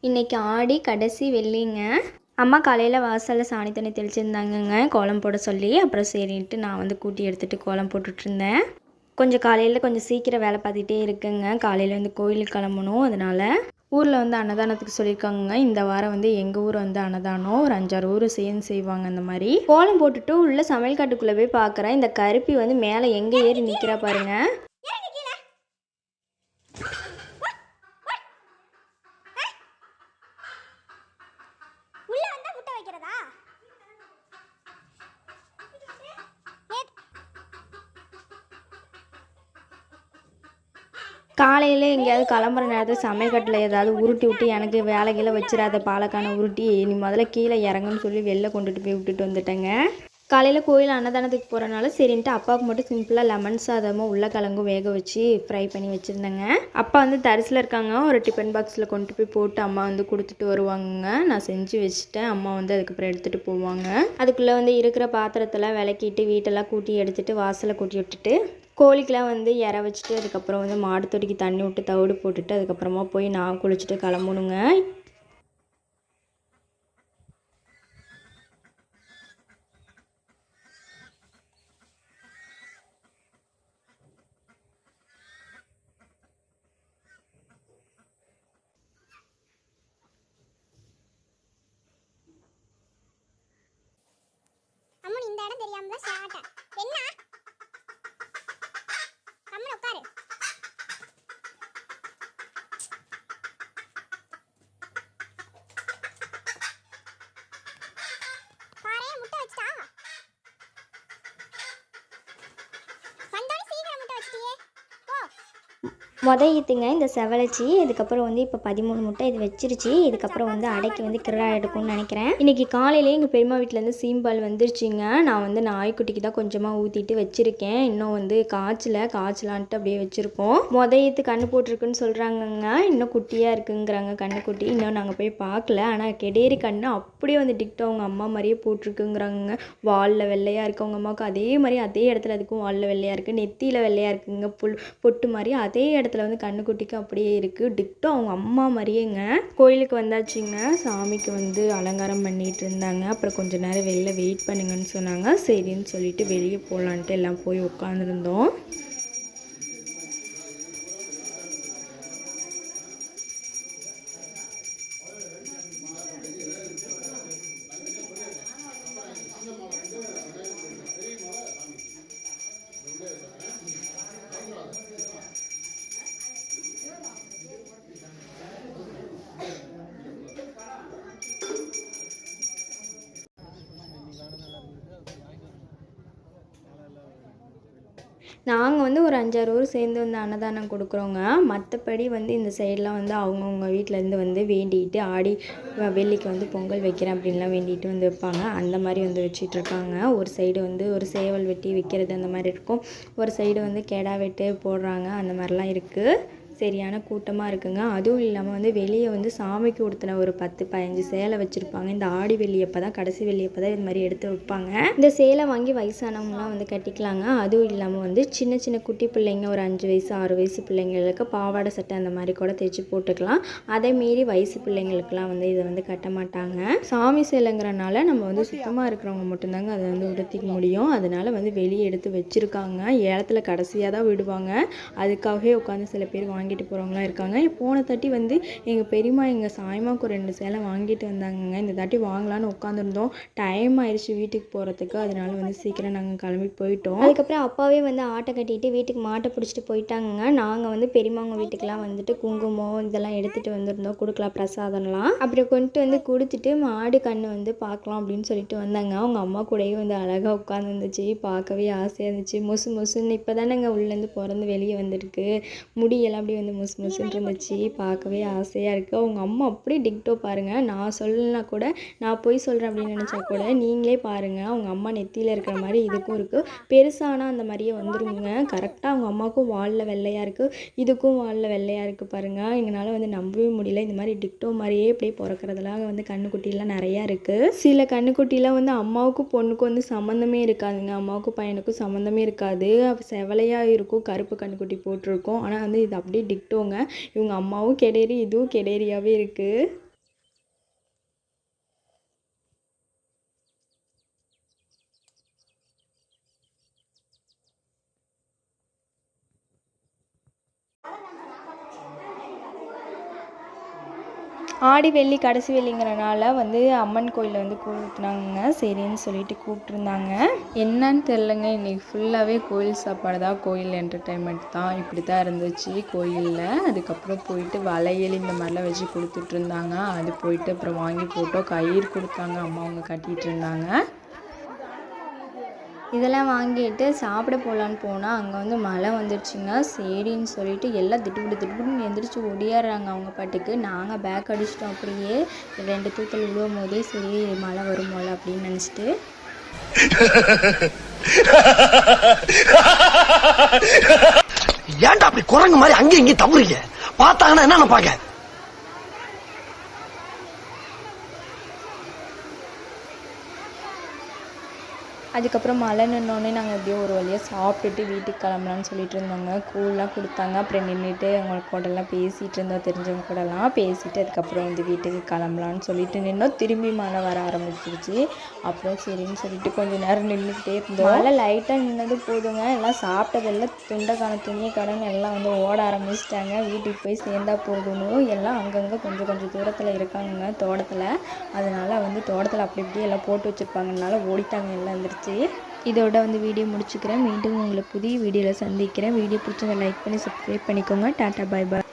இன்றைக்கி ஆடி கடைசி வெள்ளிங்க. அம்மா காலையில் வாசலில் சாணி தண்ணி தெளிச்சிருந்தாங்கங்க கோலம் போட சொல்லி. அப்புறம் சரின்ட்டு நான் வந்து கூட்டி எடுத்துகிட்டு கோலம் போட்டுட்ருந்தேன். கொஞ்சம் காலையில் கொஞ்சம் சீக்கிரம் வேலை பார்த்துட்டே இருக்குங்க. காலையில் வந்து கோயிலுக்கு கிளம்பணும். அதனால் ஊரில் வந்து அன்னதானத்துக்கு சொல்லியிருக்காங்க. இந்த வாரம் வந்து எங்கள் ஊர் வந்து அன்னதானம் ஒரு 5-6 ஊர் சேர்ந்து செய்வாங்க. அந்த மாதிரி கோலம் போட்டுட்டு உள்ள சமையல் காட்டுக்குள்ளே போய் பார்க்குறேன். இந்த கருப்பி வந்து மேலே எங்கே ஏறி நிற்கிறா பாருங்கள். காலையில் எங்கேயாவது கிளம்புற நேரத்தில் சமையல் கட்டில் ஏதாவது உருட்டி விட்டு எனக்கு வேலைகளை வச்சிடாத பாலக்கான உருட்டி நீ முதல்ல கீழே இறங்குன்னு சொல்லி வெளில கொண்டுட்டு போய் விட்டுட்டு வந்துட்டேங்க. காலையில் கோயில் அன்னதானத்துக்கு போகிறனால சரின்ட்டு அப்பாவுக்கு மட்டும் சிம்பிளாக லெமன் சாதமும் உருளைக்கிழங்கும் வேக வச்சு ஃப்ரை பண்ணி வச்சுருந்தேங்க. அப்பா வந்து தரிசில் இருக்காங்க. ஒரு டிஃபன் பாக்ஸில் கொண்டு போய் போட்டு அம்மா வந்து கொடுத்துட்டு வருவாங்க. நான் செஞ்சு வச்சுட்டேன். அம்மா வந்து அதுக்கப்புறம் எடுத்துகிட்டு போவாங்க. அதுக்குள்ளே வந்து இருக்கிற பாத்திரத்தெல்லாம் விளக்கிட்டு வீட்டெல்லாம் கூட்டி எடுத்துகிட்டு வாசலை கூட்டி விட்டுட்டு கோழிக்கெலாம் வந்து இற வச்சுட்டு அதுக்கப்புறம் வந்து மாடு தொட்டிக்கு தண்ணி விட்டு தவிடு போட்டுட்டு அதுக்கப்புறமா போய் நான் குளிச்சுட்டு கிளம்பணுங்க. இந்த இடம் தெரியாமல சாட்ட என்ன அம்மா உட்காரு. பாரே முட்டை வச்சிட்டா வந்தோனே சீக்கிரம் முட்டை வச்சிட்டியே போ. முதயித்துங்க இந்த செவலச்சி. இதுக்கப்புறம் வந்து இப்போ 13 முட்டை இது வச்சிருச்சு. இதுக்கப்புறம் வந்து அடைக்கி வந்து கிரா எடுக்கும்னு நினைக்கிறேன். இன்றைக்கி காலையிலே எங்கள் பெரியம்மா வீட்டிலேருந்து சீம்பால் வந்துருச்சுங்க. நான் வந்து நாய்க்குட்டிக்கு தான் கொஞ்சமாக ஊற்றிட்டு வச்சுருக்கேன். இன்னும் வந்து காய்ச்சலான்ட்டு அப்படியே வச்சுருக்கோம். முதயித்து கண்ணு போட்டிருக்குன்னு சொல்கிறாங்கங்க. இன்னும் குட்டியாக இருக்குங்கிறாங்க கண்ணுக்குட்டி. இன்னும் நாங்கள் போய் பார்க்கல. ஆனால் கெடேரி கண்ணு அப்படியே வந்து டிக்டோ அவங்க அம்மா மாதிரியே போட்டிருக்குங்கிறாங்க. வாலில் வெள்ளையாக இருக்குது அவங்க அம்மாவுக்கு. அதே மாதிரி அதே இடத்துல அதுக்கும் வாலில் வெள்ளையாக இருக்குது. நெத்தியில் வெள்ளையாக இருக்குங்க பொட்டு மாதிரி. அதே இடத்துல வந்து கண்ணுக்குட்டிக்கு அப்படியே இருக்குது. டிக்டோ அவங்க அம்மா மாதிரியேங்க. கோயிலுக்கு வந்தாச்சுங்க. சாமிக்கு வந்து அலங்காரம் பண்ணிட்டு இருந்தாங்க. அப்புறம் கொஞ்ச நேரம் வெளில வெயிட் பண்ணுங்கன்னு சொன்னாங்க. சரின்னு சொல்லிட்டு வெளியே போகலான்ட்டு எல்லாம் போய் உட்காந்துருந்தோம். நாங்கள் வந்து ஒரு 5-6 ஊர் சேர்ந்து வந்து அன்னதானம் கொடுக்குறோங்க. மற்றபடி வந்து இந்த சைடெலாம் வந்து அவங்கவுங்க வீட்டிலேருந்து வந்து வேண்டிகிட்டு ஆடி வெள்ளிக்கு வந்து பொங்கல் வைக்கிறேன் அப்படின்லாம் வேண்டிகிட்டு வந்து வைப்பாங்க. அந்த மாதிரி வந்து வச்சிட்ருக்காங்க. ஒரு சைடு வந்து ஒரு சேவல் வெட்டி வைக்கிறது அந்த மாதிரி இருக்கும். ஒரு சைடு வந்து கெடா வெட்டு போடுறாங்க. அந்த மாதிரிலாம் இருக்குது. சரியான கூட்டமாக இருக்குங்க. அதுவும் இல்லாமல் வந்து வெளியே வந்து சாமிக்கு உடுத்தின ஒரு 10-15 சேலை வச்சுருப்பாங்க. இந்த ஆடி வெள்ளியப்போ தான் கடைசி வெள்ளியப்போ தான் இது மாதிரி எடுத்து வைப்பாங்க. இந்த சேலை வாங்கி வயசானவங்களாம் வந்து கட்டிக்கலாங்க. அதுவும் இல்லாமல் வந்து சின்ன சின்ன குட்டி பிள்ளைங்க ஒரு 5 வயசு 6 வயசு பிள்ளைங்களுக்கு பாவாடை சட்டை அந்த மாதிரி கூட தைச்சி போட்டுக்கலாம். அதை மீறி வயசு பிள்ளைங்களுக்கெல்லாம் வந்து இதை வந்து கட்ட மாட்டாங்க. சாமி சேலைங்கிறனால நம்ம வந்து சுத்தமாக இருக்கிறவங்க மட்டும்தாங்க அதை வந்து உடுத்திக்க முடியும். அதனால் வந்து வெளியே எடுத்து வச்சுருக்காங்க. ஏலத்தில் கடைசியாக தான் விடுவாங்க. அதுக்காகவே உட்காந்து சில பேர் வாங்கிட்டு போகிறவங்களாம் இருக்காங்க. போன தாட்டி வந்து எங்கள் பெரியம்மா எங்கள் சாயமாவுக்கு 2 சேலை வாங்கிட்டு வந்தாங்கங்க. இந்த தாட்டி வாங்கலான்னு உட்காந்துருந்தோம். டைம் ஆயிடுச்சு வீட்டுக்கு போகிறதுக்கு. அதனால வந்து சீக்கிரம் நாங்கள் கிளம்பி போயிட்டோம். அதுக்கப்புறம் அப்பாவே வந்து ஆட்டை கட்டிட்டு வீட்டுக்கு மாட்டை பிடிச்சிட்டு போயிட்டாங்க. நாங்கள் வந்து பெரியம்மாங்க வீட்டுக்கெலாம் வந்துட்டு குங்குமம் இதெல்லாம் எடுத்துகிட்டு வந்திருந்தோம். கொடுக்கலாம் பிரசாதம்லாம். அப்படி கொண்டு வந்து கொடுத்துட்டு மாடு கண்ணு வந்து பார்க்கலாம் அப்படின்னு சொல்லிட்டு வந்தாங்க. அவங்க அம்மா கூடயே வந்து அழகாக உட்காந்துருந்துச்சு. பார்க்கவே ஆசையாக இருந்துச்சு. மொசுன்னு இப்போ தானேங்க உள்ளேருந்து பிறந்து வெளியே வந்துருக்கு. முடியெல்லாம் அப்படி வந்து முசுன்னு இருந்துச்சு. பார்க்கவே ஆசையாக இருக்குது. அவங்க அம்மா அப்படியே டிக்டோ பாருங்கள். நான் சொல்லலைன்னா கூட நான் போய் சொல்கிறேன் அப்படின்னு நினச்சா கூட நீங்களே பாருங்கள். அவங்க அம்மா நெத்தியில் இருக்கிற மாதிரி இதுக்கும் இருக்குது. பெருசானால் அந்த மாதிரியே வந்துருங்க. கரெக்டாக அவங்க அம்மாவுக்கும் வாலில் வெள்ளையாக இருக்குது. இதுக்கும் வாலில் வெள்ளையாக இருக்குது பாருங்கள். எங்களால் வந்து நம்பவே முடியல. இந்த மாதிரி டிக்டோ மாதிரியே இப்படியே பிறக்கிறதுலாம் வந்து கண்ணுக்குட்டிலாம் நிறையா இருக்குது. சில கண்ணுக்குட்டிலாம் வந்து அம்மாவுக்கும் பொண்ணுக்கும் வந்து சம்மந்தமே இருக்காதுங்க. அம்மாவுக்கும் பையனுக்கும் சம்மந்தமே இருக்காது. செவலையாக இருக்கும். கருப்பு கண்ணுக்குட்டி போட்டிருக்கோம். ஆனால் வந்து இது அப்படியே டிக்டோங்க. இவங்க அம்மாவும் கெடேரி இதுவும் கெடேரியாகவே இருக்குது. ஆடி வெள்ளி கடைசி வெள்ளிங்கிறனால வந்து அம்மன் கோயிலில் வந்து கூழ் ஊற்றுனாங்க. சரின்னு சொல்லிட்டு கூப்பிட்ருந்தாங்க. என்னன்னு தெரிலங்க, இன்றைக்கி ஃபுல்லாகவே கோயில் சாப்பாடு தான், கோயில் என்டர்டெயின்மெண்ட் தான். இப்படி தான் இருந்துச்சு கோயிலில். அதுக்கப்புறம் போயிட்டு வளையல் இந்த மாதிரிலாம் வச்சு கொடுத்துட்ருந்தாங்க. அது போயிட்டு அப்புறம் வாங்கி போட்டோம். கயிறு கொடுத்தாங்க, அம்மா அவங்க கட்டிகிட்டு இருந்தாங்க. இதெல்லாம் வாங்கிட்டு சாப்பிட போகலான்னு போனால் அங்கே வந்து மழை வந்துடுச்சுங்க. சரின்னு சொல்லிட்டு எல்லாம் திட்டுப்பிட்டுன்னு எந்திரிச்சு ஒடியாடுறாங்க அவங்க பாட்டுக்கு. நாங்கள் பேக் அடிச்சிட்டோம். அப்படியே 2 தூத்தல் விழுவும் போதே சரி மழை வரும் போல அப்படின்னு நினச்சிட்டு ஏன்டா அப்படி குரங்கு மாதிரி அங்கேயும் இங்கேயும் தவறுங்க பார்த்தாங்கன்னா என்ன நினைப்பாங்க? அதுக்கப்புறம் மழை நின்னோடனே நாங்கள் எப்படியோ ஒரு வழியாக சாப்பிட்டுட்டு வீட்டுக்கு கிளம்பலான்னு சொல்லிட்டு இருந்தோங்க. கூழ்லாம் கொடுத்தாங்க. அப்புறம் நின்றுட்டு அவங்க கூடலாம் பேசிகிட்டு இருந்தோம், தெரிஞ்சவங்க கூடலாம் பேசிட்டு அதுக்கப்புறம் வந்து வீட்டுக்கு கிளம்பலான்னு சொல்லிட்டு நின்னோம். திரும்பி மழை வர ஆரம்பிச்சிருச்சு. அப்புறம் சரின்னு சொல்லிட்டு கொஞ்சம் நேரம் நின்றுக்கிட்டே இருந்தோம். மழை லைட்டாக நின்னது போதுங்க, எல்லாம் சாப்பிட்டதெல்லாம் துண்டைக்கான துணியை கடன் எல்லாம் வந்து ஓட ஆரம்பிச்சிட்டாங்க. வீட்டுக்கு போய் சேர்ந்தா போதுன்னு எல்லாம் அங்கங்கே கொஞ்சம் தூரத்தில் இருக்காங்க தோட்டத்தில். அதனால் வந்து தோட்டத்தில் அப்படி இப்படி எல்லாம் போட்டு வச்சுருப்பாங்கனால ஓடிட்டாங்க எல்லாம் வந்துருச்சு. இதோட வந்து வீடியோ முடிச்சுக்கிறேன். மீண்டும் உங்களை புதிய வீடியோவில் சந்திக்கிறேன். வீடியோ பிடிச்சதை லைக் பண்ணி சப்ஸ்கிரைப் பண்ணிக்கோங்க. டாட்டா, பாய் பாய்.